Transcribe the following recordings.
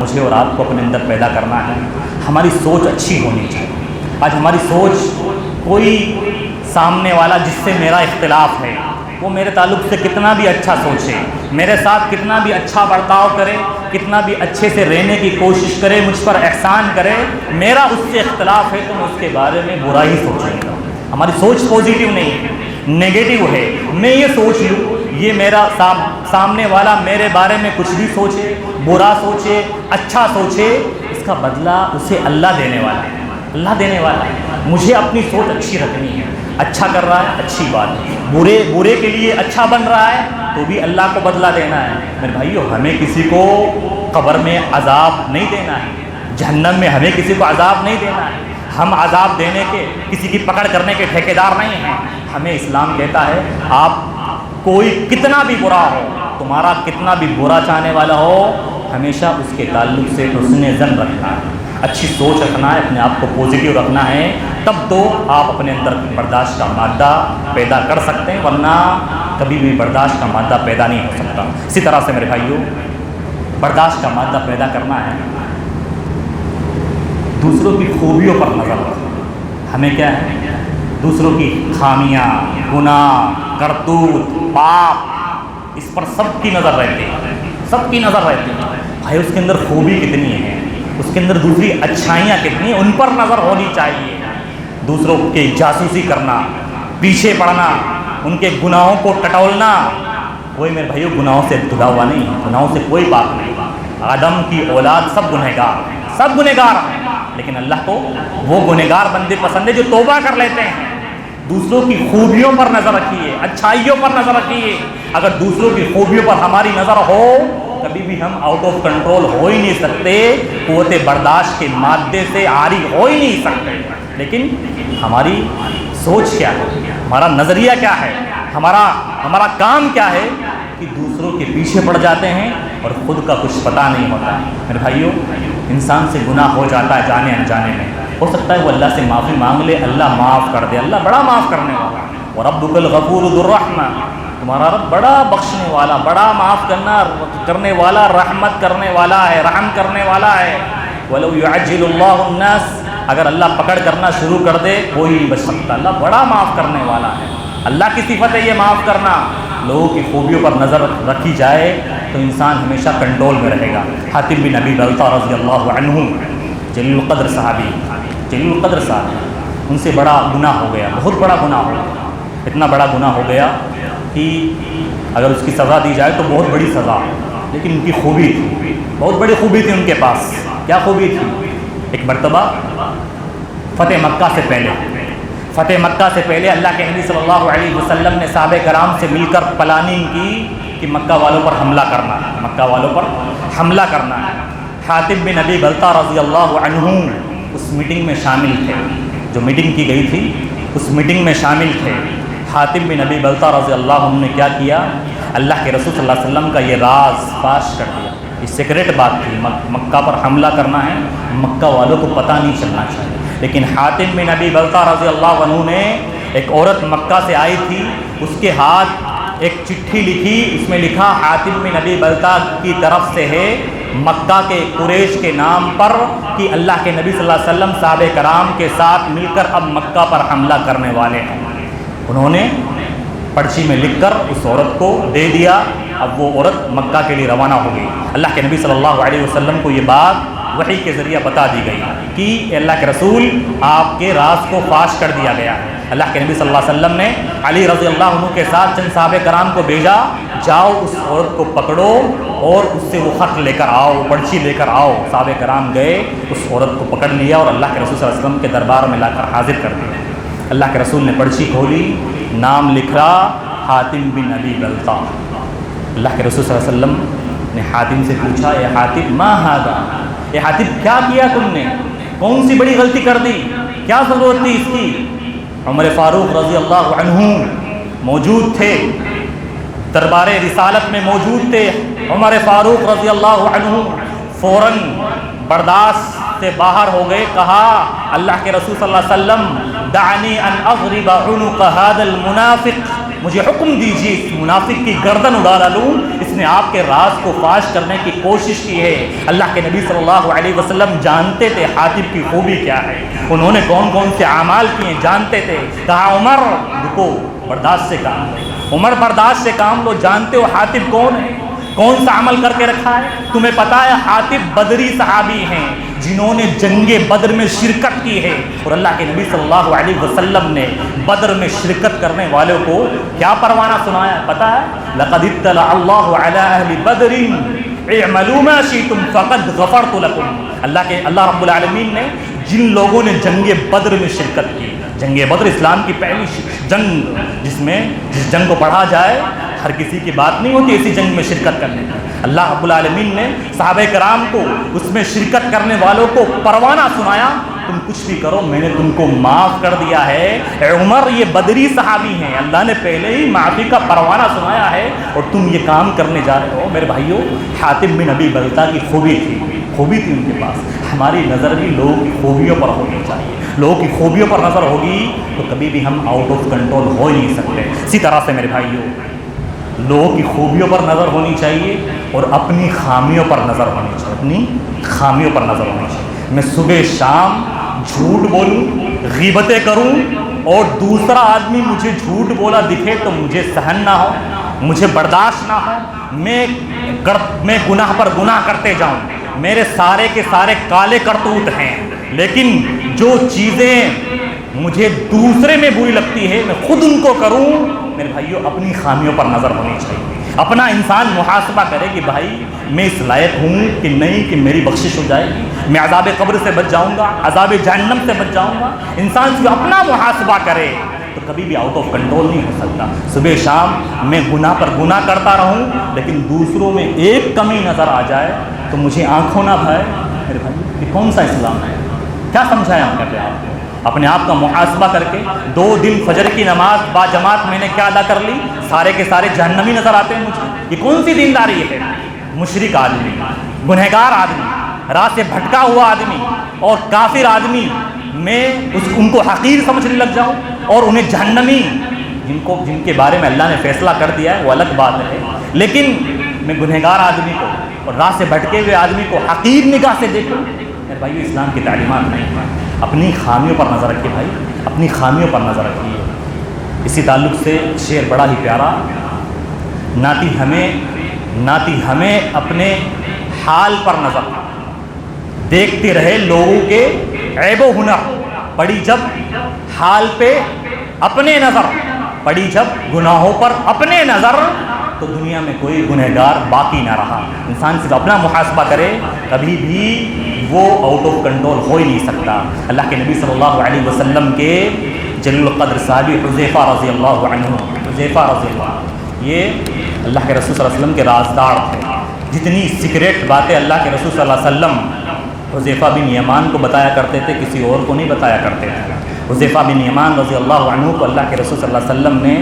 مجھے اور آپ کو اپنے اندر پیدا کرنا ہے۔ ہماری سوچ اچھی ہونی چاہیے۔ آج ہماری سوچ کوئی سامنے والا جس سے میرا اختلاف ہے وہ میرے تعلق سے کتنا بھی اچھا سوچے، میرے ساتھ کتنا بھی اچھا برتاؤ کرے، کتنا بھی اچھے سے رہنے کی کوشش کرے، مجھ پر احسان کرے، میرا اس سے اختلاف ہے تو میں اس کے بارے میں برا ہی سوچوں گا۔ ہماری سوچ پازیٹیو نہیں ہے، نیگیٹو ہے۔ میں یہ سوچ لوں یہ میرا سامنے والا میرے بارے میں کچھ بھی سوچے، برا سوچے، اچھا سوچے، اس کا بدلہ اسے اللہ دینے والا ہے، اللہ دینے والا ہے۔ مجھے اپنی سوچ اچھی رکھنی ہے۔ اچھا کر رہا ہے اچھی بات ہے، برے کے لیے اچھا بن رہا ہے تو بھی اللہ کو بدلہ دینا ہے۔ میرے بھائیو، ہمیں کسی کو قبر میں عذاب نہیں دینا ہے، جہنم میں ہمیں کسی کو عذاب نہیں دینا ہے۔ ہم عذاب دینے کے، کسی کی پکڑ کرنے کے ٹھیکیدار نہیں ہیں۔ ہمیں اسلام کہتا ہے آپ کوئی کتنا بھی برا ہو، تمہارا کتنا بھی برا چاہنے والا ہو، ہمیشہ اس کے تعلق سے حسن ظن رکھنا ہے، اچھی سوچ رکھنا ہے، اپنے آپ کو پازیٹیو رکھنا ہے، تب تو آپ اپنے اندر برداشت کا مادہ پیدا کر سکتے ہیں، ورنہ کبھی بھی برداشت کا مادہ پیدا نہیں ہو سکتا۔ اسی طرح سے میرے بھائیوں، برداشت کا مادہ پیدا کرنا ہے، دوسروں کی خوبیوں پر نظر رکھنا۔ ہمیں کیا ہے؟ دوسروں کی خامیاں، گناہ، کرتوت، پاپ، اس پر سب کی نظر رہتی ہے، سب کی نظر رہتی ہے۔ بھائی اس کے اندر خوبی کتنی ہے، اس کے اندر دوسری اچھائیاں کتنی ہیں، ان پر نظر ہونی چاہیے۔ دوسروں کی جاسوسی کرنا، پیچھے پڑنا، ان کے گناہوں کو ٹٹولنا، کوئی میرے بھائیو گناہوں سے دھلا ہوا نہیں ہے، گناہوں سے کوئی پاک نہیں۔ آدم کی اولاد سب گنہگار ہیں، سب گنہگار ہیں، لیکن اللہ کو وہ گنہگار بندے پسند ہے جو توبہ کر لیتے ہیں۔ دوسروں کی خوبیوں پر نظر رکھیے، اچھائیوں پر نظر رکھیے۔ اگر دوسروں کی خوبیوں پر ہماری نظر ہو، کبھی بھی ہم آؤٹ آف کنٹرول ہو ہی نہیں سکتے، قوت برداشت کے مادے سے عاری ہو ہی نہیں سکتے۔ لیکن ہماری سوچ کیا ہے، ہمارا نظریہ کیا ہے، ہمارا کام کیا ہے کہ دوسروں کے پیچھے پڑ جاتے ہیں اور خود کا کچھ پتہ نہیں ہوتا۔ میرے بھائیوں، انسان سے گناہ ہو جاتا ہے جانے انجانے میں، ہو سکتا ہے وہ اللہ سے معافی مانگ لے، اللہ معاف کر دے، اللہ بڑا معاف کرنے والا ہے۔ وَرَبُّكَ الْغَفُورُ ذُو الرَّحْمَةِ، تمہارا رب بڑا بخشنے والا، بڑا معاف کرنے والا، رحمت کرنے والا ہے، رحم کرنے والا ہے۔ وَلَوْ يُعَجِّلُ اللَّهُ النَّاسَ، اگر اللہ پکڑ کرنا شروع کر دے کوئی نہیں بچ سکتا، اللہ بڑا معاف کرنے والا ہے۔ اللہ کی صفت ہے یہ معاف کرنا۔ لوگوں کی خوبیوں پر نظر رکھی جائے تو انسان ہمیشہ کنٹرول میں رہے گا۔ حاتم بن ابی بلتع رضی اللہ عنہ، جلیل القدر صحابی، جلیل القدر صاحب، ان سے بڑا گناہ ہو گیا، بہت بڑا گناہ ہو گیا، اتنا بڑا گناہ ہو گیا کہ اگر اس کی سزا دی جائے تو بہت بڑی سزا، لیکن ان کی خوبی تھی، بہت بڑی خوبی تھی ان کے پاس۔ کیا خوبی تھی؟ ایک مرتبہ فتح مکہ سے پہلے اللہ کے نبی صلی اللہ علیہ وسلم نے صحابہ کرام سے مل کر پلاننگ کی کہ مکہ والوں پر حملہ کرنا ہے، مکہ والوں پر حملہ کرنا ہے۔ حاتم بن ابی بلتع رضی اللہ عنہ اس میٹنگ میں شامل تھے، جو میٹنگ کی گئی تھی اس میٹنگ میں شامل تھے۔ حاتم بن ابی بلتع رضی اللہ عنہ نے کیا کیا؟ اللہ کے رسول صلی اللہ علیہ وسلم کا یہ راز فاش کر دیا۔ یہ سیکریٹ بات تھی، مکہ پر حملہ کرنا ہے، مکہ والوں کو پتہ نہیں چلنا چاہیے۔ لیکن حاتم بن ابی بلتع رضی اللہ عنہ نے، ایک عورت مکہ سے آئی تھی، اس کے ہاتھ ایک چٹھی لکھی، اس میں لکھا حاتم بن ابی بلتع کی طرف سے ہے، مکہ کے قریش کے نام پر، کہ اللہ کے نبی صلی اللہ علیہ وسلم صحابہ کرام کے ساتھ مل کر اب مکہ پر حملہ کرنے والے ہیں۔ انہوں نے پرچی میں لکھ کر اس عورت کو دے دیا۔ اب وہ عورت مکہ کے لیے روانہ ہو گئی۔ اللہ کے نبی صلی اللہ علیہ وسلم کو یہ بات وحی کے ذریعے بتا دی گئی کہ اللہ کے رسول آپ کے راز کو فاش کر دیا گیا ہے۔ اللہ کے نبی صلی اللہ علیہ وسلم نے علی رضی اللہ عنہ کے ساتھ چند صحابہ کرام کو بھیجا، جاؤ اس عورت کو پکڑو اور اس سے وہ خط لے کر آؤ، پرچی لے کر آؤ۔ صحابہ کرام گئے، اس عورت کو پکڑ لیا اور اللہ کے رسول صلی اللہ علیہ وسلم کے دربار میں لا کر حاضر کر دیا۔ اللہ کے رسول نے پرچی کھولی، نام لکھا حاتم بن ابی بلتع۔ اللہ کے رسول صلی اللہ علیہ وسلم نے حاتم سے پوچھا، اے حاتم ما ھذا، اے حاتم کیا کیا تم نے، کون سی بڑی غلطی کر دی، کیا ضرورت تھی اس کی؟ عمر فاروق رضی اللہ عنہ موجود تھے، دربار رسالت میں موجود تھے۔ عمر فاروق رضی اللہ عنہ فوراً برداشت سے باہر ہو گئے، کہا اللہ کے رسول صلی اللہ علیہ وسلم دعنی ان اضرب عنق هذا المنافق، مجھے حکم دیجیے اس منافق کی گردن اڑا ڈالوں، اس نے آپ کے راز کو فاش کرنے کی کوشش کی ہے۔ اللہ کے نبی صلی اللہ علیہ وسلم جانتے تھے حاتب کی خوبی کیا ہے، انہوں نے کون کون سے اعمال کیے جانتے تھے۔ کہا عمر رکو، برداشت سے کام لو، عمر برداشت سے کام لو، جانتے ہو حاتب کون ہے، کون سا عمل کر کے رکھا ہے؟ تمہیں پتا ہے حاتب بدری صحابی ہیں جنہوں نے جنگ بدر میں شرکت کی ہے، اور اللہ کے نبی صلی اللہ علیہ وسلم نے بدر میں شرکت کرنے والوں کو کیا پروانہ سنایا پتا ہے؟ لقد اطلع اللہ علی اہل بدر اعملوا ما شئتم فقد غفرت لكم۔ اللہ رب العالمین نے جن لوگوں نے جنگ بدر میں شرکت کی، جنگ بدر اسلام کی پہلی جنگ جس جنگ کو پڑھا جائے ہر کسی کی بات نہیں ہوتی اسی جنگ میں شرکت کرنے کی، اللہ رب العالمین نے صحابہ کرام کو اس میں شرکت کرنے والوں کو پروانہ سنایا، تم کچھ بھی کرو میں نے تم کو معاف کر دیا ہے۔ اے عمر یہ بدری صحابی ہیں، اللہ نے پہلے ہی معافی کا پروانہ سنایا ہے اور تم یہ کام کرنے جا رہے ہو۔ میرے بھائیوں، حاتب بن ابی بلتہ کی خوبی تھی ان کے پاس۔ ہماری نظر بھی لوگوں کی خوبیوں پر ہونی چاہیے، لوگوں کی خوبیوں پر نظر ہوگی تو کبھی بھی ہم آؤٹ آف کنٹرول ہو ہی نہیں سکتے۔ اسی طرح سے میرے بھائیوں، لوگوں کی خوبیوں پر نظر ہونی چاہیے اور اپنی خامیوں پر نظر ہونی چاہیے، اپنی خامیوں پر نظر ہونی چاہیے۔ میں صبح شام جھوٹ بولوں، غیبتیں کروں اور دوسرا آدمی مجھے جھوٹ بولا دکھے تو مجھے سہن نہ ہو، مجھے برداشت نہ ہو، میں گناہ پر گناہ کرتے جاؤں، میرے سارے کے سارے کالے کرتوت ہیں، لیکن جو چیزیں مجھے دوسرے میں بری لگتی ہے میں خود ان کو کروں۔ میرے بھائیوں، اپنی خامیوں پر نظر ہونی چاہیے، اپنا انسان محاسبہ کرے کہ بھائی میں اس لائق ہوں کہ نہیں کہ میری بخشش ہو جائے گی، میں عذاب قبر سے بچ جاؤں گا، عذاب جہنم سے بچ جاؤں گا۔ انسان جو اپنا محاسبہ کرے تو کبھی بھی آؤٹ آف کنٹرول نہیں ہو سکتا۔ صبح شام میں گناہ پر گناہ کرتا رہوں لیکن دوسروں میں ایک کمی نظر آ جائے تو مجھے آنکھوں نہ بھائے۔ میرے بھائی، یہ کون سا اسلام ہے؟ کیا سمجھایا ہم کہتے ہیں آپ کو؟ اپنے آپ کا محاسبہ کر کے 2 دن فجر کی نماز با جماعت میں نے کیا ادا کر لی، سارے کے سارے جہنمی نظر آتے ہیں مجھے، یہ کون سی دینداری ہے؟ مشرک آدمی، گنہگار آدمی، راہ سے بھٹکا ہوا آدمی اور کافر آدمی میں ان کو حقیر سمجھنے لگ جاؤں اور انہیں جہنمی جن کے بارے میں اللہ نے فیصلہ کر دیا ہے وہ الگ بات ہے، لیکن میں گنہگار آدمی کو اور راہ سے بھٹکے ہوئے آدمی کو حقیر نگاہ سے دیکھوں۔ میرے بھائیو، اسلام کی تعلیمات نہیں ہیں۔ اپنی خامیوں پر نظر رکھیے بھائی، اپنی خامیوں پر نظر رکھیے۔ اسی تعلق سے شعر بڑا ہی پیارا، ناتی ہمیں اپنے حال پر نظر، دیکھتے رہے لوگوں کے عیب و ہنر، پڑی جب حال پہ اپنے نظر، پڑی جب گناہوں پر اپنے نظر تو دنیا میں کوئی گنہگار باقی نہ رہا۔ انسان صرف اپنا محاسبہ کرے کبھی بھی وہ آؤٹ آف کنٹرول ہو ہی نہیں سکتا۔ اللہ کے نبی صلی اللہ علیہ وسلم کے جلیل القدر صحابی حذیفہ رضی اللہ عنہ، حذیفہ رضی اللہ، یہ اللہ کے رسول صلی اللہ علیہ وسلم کے رازدار تھے۔ جتنی سیکریٹ باتیں اللہ کے رسول صلی اللہ علیہ وسلم حذیفہ بن یمان کو بتایا کرتے تھے کسی اور کو نہیں بتایا کرتے تھے۔ حذیفہ بن یمان رضی اللہ عنہ کو اللہ کے رسول صلی اللہ علیہ وسلم نے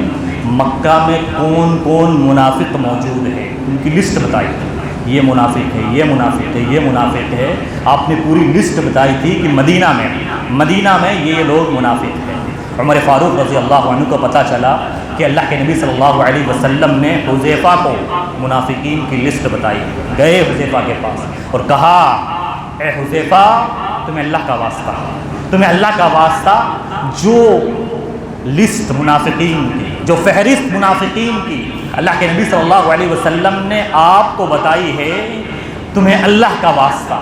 مکہ میں کون کون منافق موجود ہے ان کی لسٹ بتائی تھی، یہ منافق ہے، یہ منافق ہے، یہ منافق ہے، آپ نے پوری لسٹ بتائی تھی کہ مدینہ میں یہ لوگ منافق ہیں۔ عمر فاروق رضی اللہ عنہ کو پتہ چلا کہ اللہ کے نبی صلی اللہ علیہ وسلم نے حذیفہ کو منافقین کی لسٹ بتائی، گئے حذیفہ کے پاس اور کہا اے حذیفہ تمہیں اللہ کا واسطہ جو لسٹ منافقین کی، جو فہرست منافقین کی اللہ کے نبی صلی اللہ علیہ وسلم نے آپ کو بتائی ہے، تمہیں اللہ کا واسطہ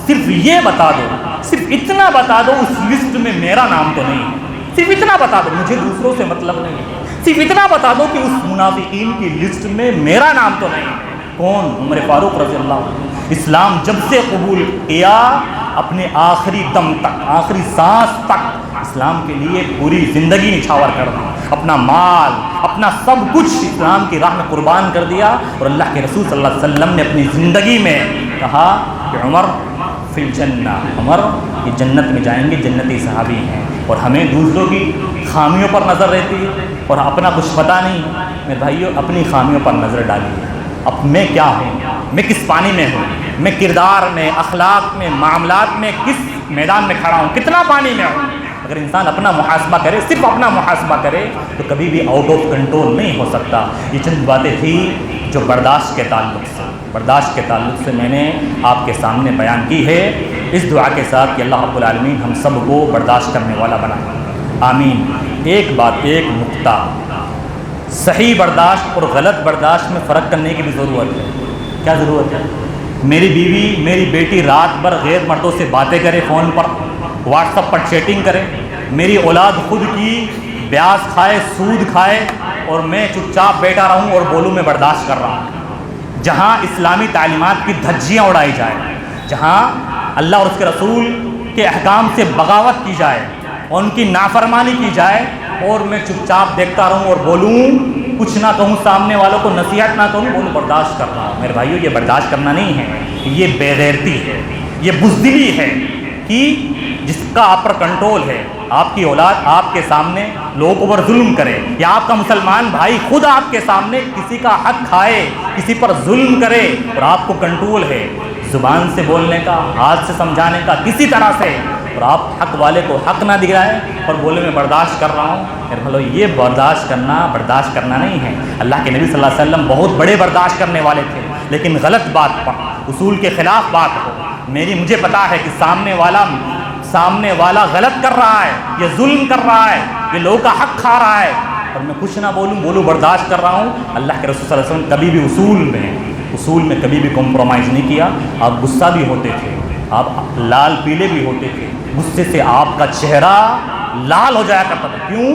صرف یہ بتا دو، صرف اتنا بتا دو اس لسٹ میں میرا نام تو نہیں ہے، صرف اتنا بتا دو، مجھے دوسروں سے مطلب نہیں ہے، صرف اتنا بتا دو کہ اس منافقین کی لسٹ میں میرا نام تو نہیں ہے۔ کون؟ عمر فاروق رضی اللہ عنہ۔ اسلام جب سے قبول کیا اپنے آخری دم تک، آخری سانس تک اسلام کے لیے پوری زندگی نچھاور کر دی، اپنا مال، اپنا سب کچھ اسلام کی راہ میں قربان کر دیا، اور اللہ کے رسول صلی اللہ علیہ وسلم نے اپنی زندگی میں کہا کہ عمر فی الجنہ، عمر یہ جنت میں جائیں گے، جنتی صحابی ہیں۔ اور ہمیں دوسروں کی خامیوں پر نظر رہتی ہے اور اپنا کچھ پتہ نہیں ہے۔ میرے بھائیو، اپنی خامیوں پر نظر ڈالیے، اب میں کیا ہوں، میں کس پانی میں ہوں، میں کردار میں، اخلاق میں، معاملات میں کس میدان میں کھڑا ہوں، کتنا پانی میں ہوں۔ اگر انسان اپنا محاسبہ کرے، صرف اپنا محاسبہ کرے، تو کبھی بھی آؤٹ آف کنٹرول نہیں ہو سکتا۔ یہ چند باتیں تھیں جو برداشت کے تعلق سے میں نے آپ کے سامنے بیان کی ہے، اس دعا کے ساتھ کہ اللہ رب العالمین ہم سب کو برداشت کرنے والا بنائے، آمین۔ ایک نقطہ، صحیح برداشت اور غلط برداشت میں فرق کرنے کی بھی ضرورت ہے۔ کیا ضرورت ہے؟ میری بیوی، میری بیٹی رات بھر غیر مردوں سے باتیں کرے، فون پر، واٹس ایپ پر چیٹنگ کرے، میری اولاد خود کی بیاض کھائے، سود کھائے، اور میں چپ چاپ بیٹھا رہوں اور بولوں میں برداشت کر رہا ہوں۔ جہاں اسلامی تعلیمات کی دھجیاں اڑائی جائیں، جہاں اللہ اور اس کے رسول کے احکام سے بغاوت کی جائے اور ان کی نافرمانی کی جائے، اور میں چپ چاپ دیکھتا رہوں اور بولوں، کچھ نہ کہوں، سامنے والوں کو نصیحت نہ کروں، بولوں برداشت کر رہا ہوں۔ میرے بھائیو، یہ برداشت کرنا نہیں ہے، یہ بے غیرتی ہے، یہ بزدلی ہے کہ جس کا آپ پر کنٹرول ہے، آپ کی اولاد آپ کے سامنے لوگوں پر ظلم کرے، یا آپ کا مسلمان بھائی خود آپ کے سامنے کسی کا حق کھائے، کسی پر ظلم کرے، اور آپ کو کنٹرول ہے زبان سے بولنے کا، ہاتھ سے سمجھانے کا، کسی طرح سے، اور آپ حق والے کو حق نہ دکھائیں اور بولے میں برداشت کر رہا ہوں۔ میرے بھائیو، یہ برداشت کرنا نہیں ہے۔ اللہ کے نبی صلی اللہ علیہ وسلم بہت بڑے برداشت کرنے والے تھے، لیکن غلط بات پر، اصول کے خلاف بات ہو، مجھے پتا ہے کہ سامنے والا غلط کر رہا ہے، یہ ظلم کر رہا ہے، یہ لوگوں کا حق کھا رہا ہے، اور میں کچھ نہ بولوں برداشت کر رہا ہوں۔ اللہ کے رسول صلی اللہ علیہ وسلم کبھی بھی اصول میں کبھی بھی کمپرومائز نہیں کیا۔ آپ غصہ بھی ہوتے تھے، آپ لال پیلے بھی ہوتے تھے، غصے سے آپ کا چہرہ لال ہو جایا کرتا تھا۔ کیوں؟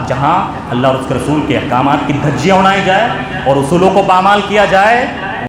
جہاں اللہ اور اس کے رسول کے احکامات کی دھجیاں اڑائی جائے اور اصولوں کو پامال کیا جائے،